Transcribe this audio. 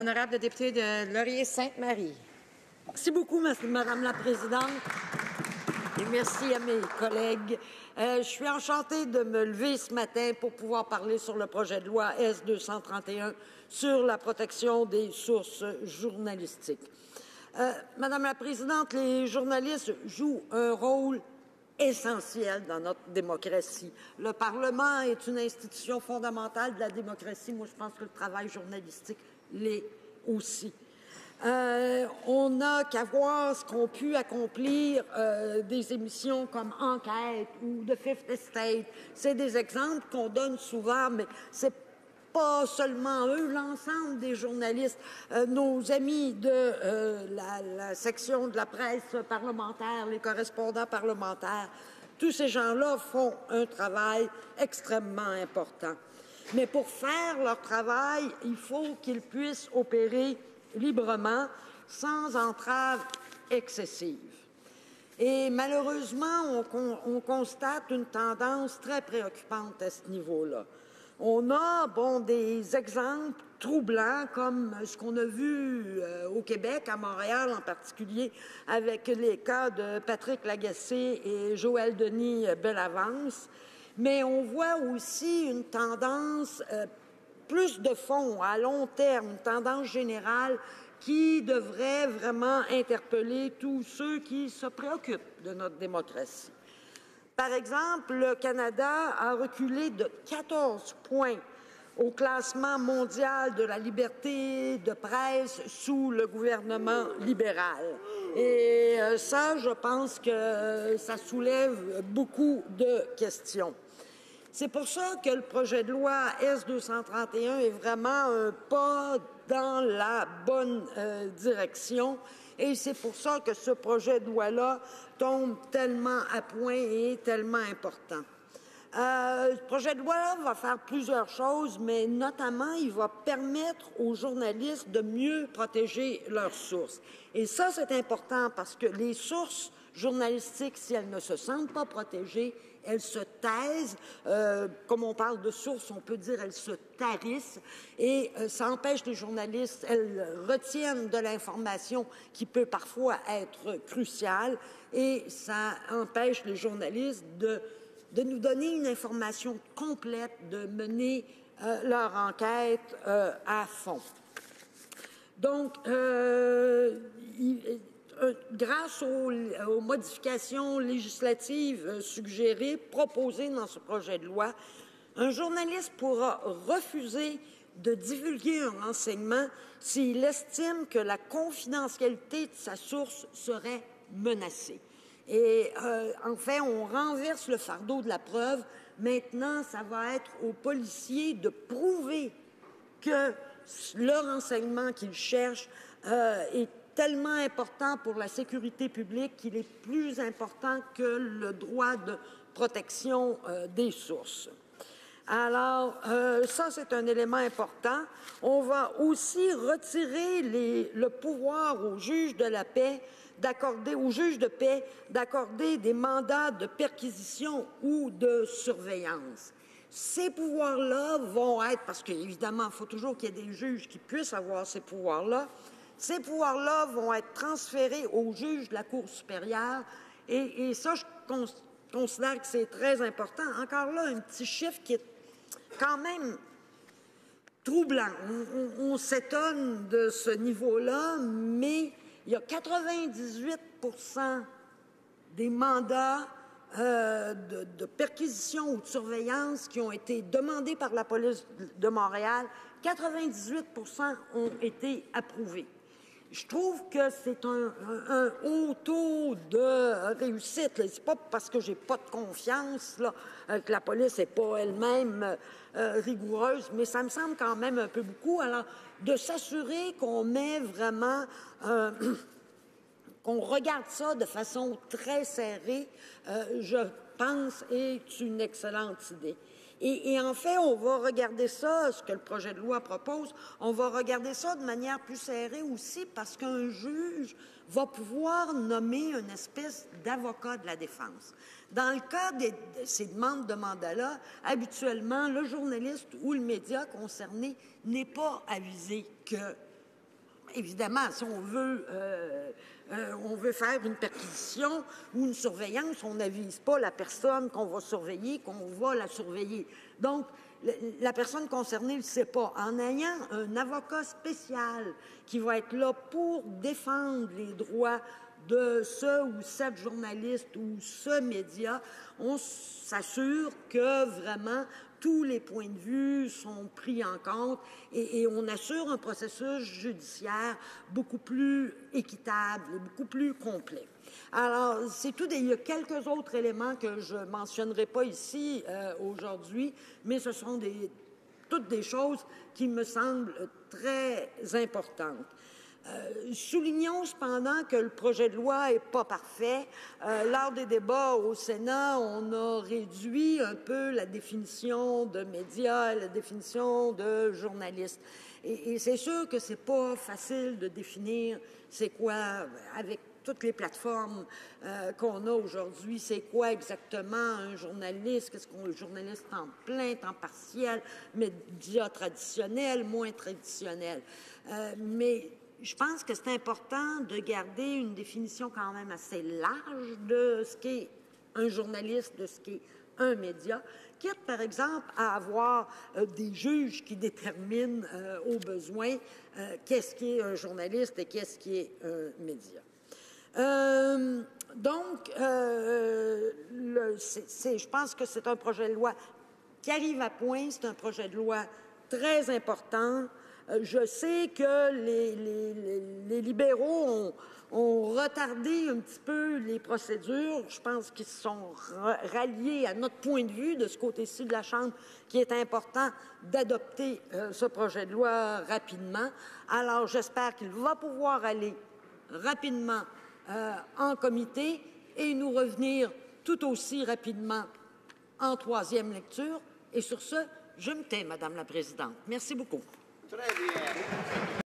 Honorable député de Laurier-Sainte-Marie. Merci beaucoup, Madame la Présidente, et merci à mes collègues. Je suis enchantée de me lever ce matin pour pouvoir parler sur le projet de loi S-231 sur la protection des sources journalistiques. Madame la Présidente, les journalistes jouent un rôle essentiel dans notre démocratie. Le Parlement est une institution fondamentale de la démocratie. Moi, je pense que le travail journalistique l'est aussi. On n'a qu'à voir ce qu'ont pu accomplir des émissions comme Enquête ou The Fifth Estate. C'est des exemples qu'on donne souvent, mais c'est pas seulement eux, l'ensemble des journalistes, nos amis de la section de la presse parlementaire, les correspondants parlementaires, tous ces gens-là font un travail extrêmement important. Mais pour faire leur travail, il faut qu'ils puissent opérer librement, sans entrave excessive. Et malheureusement, on constate une tendance très préoccupante à ce niveau-là. On a, des exemples troublants comme ce qu'on a vu au Québec, à Montréal en particulier, avec les cas de Patrick Lagacé et Joël Denis Bellavance. Mais on voit aussi une tendance plus de fond, à long terme, une tendance générale qui devrait vraiment interpeller tous ceux qui se préoccupent de notre démocratie. Par exemple, le Canada a reculé de 14 points au classement mondial de la liberté de presse sous le gouvernement libéral. Et ça, je pense que ça soulève beaucoup de questions. C'est pour ça que le projet de loi S-231 est vraiment un pas dans la bonne direction. Et c'est pour ça que ce projet de loi-là tombe tellement à point et est tellement important. Le projet de loi va faire plusieurs choses, mais notamment, il va permettre aux journalistes de mieux protéger leurs sources. Et ça, c'est important parce que les sources journalistiques, si elles ne se sentent pas protégées, elles se taisent. Comme on parle de sources, on peut dire elles se tarissent. Et ça empêche les journalistes, elles retiennent de l'information qui peut parfois être cruciale. Et ça empêche les journalistes de nous donner une information complète, de mener leur enquête à fond. Donc, grâce aux modifications législatives suggérées, proposées dans ce projet de loi, un journaliste pourra refuser de divulguer un renseignement s'il estime que la confidentialité de sa source serait menacée. Et en fait, on renverse le fardeau de la preuve. Maintenant, ça va être aux policiers de prouver que le renseignement qu'ils cherchent est tellement important pour la sécurité publique qu'il est plus important que le droit de protection des sources. Alors, ça, c'est un élément important. On va aussi retirer le pouvoir aux juges de la paix aux juges de paix d'accorder des mandats de perquisition ou de surveillance. Ces pouvoirs-là vont être, parce qu'évidemment, il faut toujours qu'il y ait des juges qui puissent avoir ces pouvoirs-là, ces pouvoirs-là vont être transférés aux juges de la Cour supérieure et ça, je considère que c'est très important. Encore là, un petit chiffre qui est quand même troublant. On s'étonne de ce niveau-là, mais il y a 98 des mandats de perquisition ou de surveillance qui ont été demandés par la police de Montréal. 98 ont été approuvés. Je trouve que c'est un haut taux de réussite. Ce n'est pas parce que j'ai pas de confiance que la police n'est pas elle-même rigoureuse, mais ça me semble quand même un peu beaucoup. Alors, de s'assurer qu'on met vraiment qu'on regarde ça de façon très serrée, je pense, est une excellente idée. Et en fait, on va regarder ça, ce que le projet de loi propose, on va regarder ça de manière plus serrée aussi parce qu'un juge va pouvoir nommer une espèce d'avocat de la défense. Dans le cas de ces demandes de mandat-là, habituellement, le journaliste ou le média concerné n'est pas avisé que évidemment, si on veut faire une perquisition ou une surveillance, on n'avise pas la personne qu'on va surveiller, qu'on va la surveiller. Donc, la personne concernée ne le sait pas. En ayant un avocat spécial qui va être là pour défendre les droits de ce ou cette journaliste ou ce média, on s'assure que vraiment tous les points de vue sont pris en compte et on assure un processus judiciaire beaucoup plus équitable et beaucoup plus complet. Alors, c'est tout. Il y a quelques autres éléments que je ne mentionnerai pas ici aujourd'hui, mais ce sont toutes des choses qui me semblent très importantes. Soulignons cependant que le projet de loi n'est pas parfait. Lors des débats au Sénat, on a réduit un peu la définition de médias, la définition de journaliste. Et c'est sûr que c'est pas facile de définir c'est quoi, avec toutes les plateformes qu'on a aujourd'hui, c'est quoi exactement un journaliste, qu'est-ce qu'on journaliste temps plein, temps partiel, médias traditionnels, moins traditionnels. Mais je pense que c'est important de garder une définition quand même assez large de ce qu'est un journaliste, de ce qu'est un média, quitte par exemple à avoir des juges qui déterminent au besoin qu'est-ce qui est un journaliste et qu'est-ce qui est un média. Je pense que c'est un projet de loi qui arrive à point, c'est un projet de loi très important. Je sais que les libéraux ont retardé un petit peu les procédures. Je pense qu'ils se sont ralliés à notre point de vue de ce côté-ci de la Chambre, qui est important d'adopter ce projet de loi rapidement. Alors, j'espère qu'il va pouvoir aller rapidement en comité et nous revenir tout aussi rapidement en troisième lecture. Et sur ce, je me tais, Madame la Présidente. Merci beaucoup. Très bien.